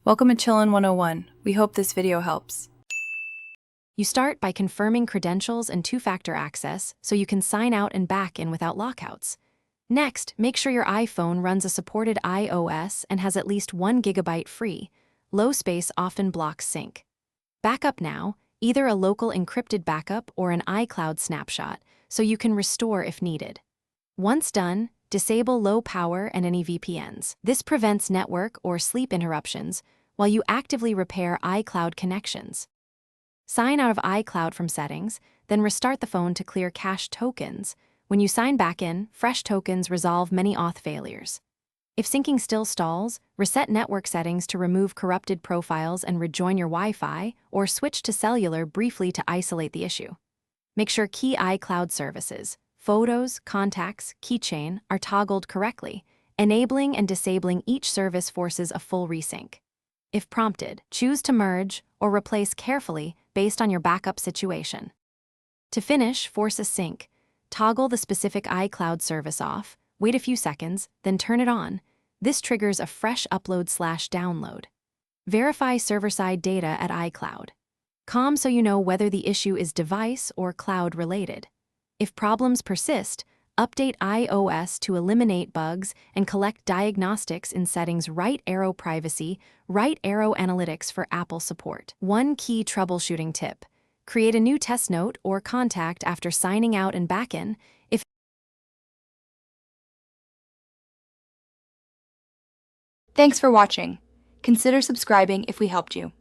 Welcome to Chillin' 101. We hope this video helps. You start by confirming credentials and two-factor access so you can sign out and back in without lockouts. Next, make sure your iPhone runs a supported iOS and has at least 1 GB free. Low space often blocks sync. Backup now, either a local encrypted backup or an iCloud snapshot, so you can restore if needed. Once done, disable low power and any VPNs. This prevents network or sleep interruptions while you actively repair iCloud connections. Sign out of iCloud from settings, then restart the phone to clear cached tokens. When you sign back in, fresh tokens resolve many auth failures. If syncing still stalls, reset network settings to remove corrupted profiles and rejoin your Wi-Fi, or switch to cellular briefly to isolate the issue. Make sure key iCloud services, photos, contacts, keychain, are toggled correctly. Enabling and disabling each service forces a full resync. If prompted, choose to merge or replace carefully based on your backup situation. To finish, force a sync. Toggle the specific iCloud service off, wait a few seconds, then turn it on. This triggers a fresh upload/download. Verify server-side data at iCloud. Calm so you know whether the issue is device or cloud related. If problems persist, update iOS to eliminate bugs and collect diagnostics in settings right arrow privacy, right arrow analytics for Apple support. One key troubleshooting tip: create a new test note or contact after signing out and back in. Thanks for watching. Consider subscribing if we helped you.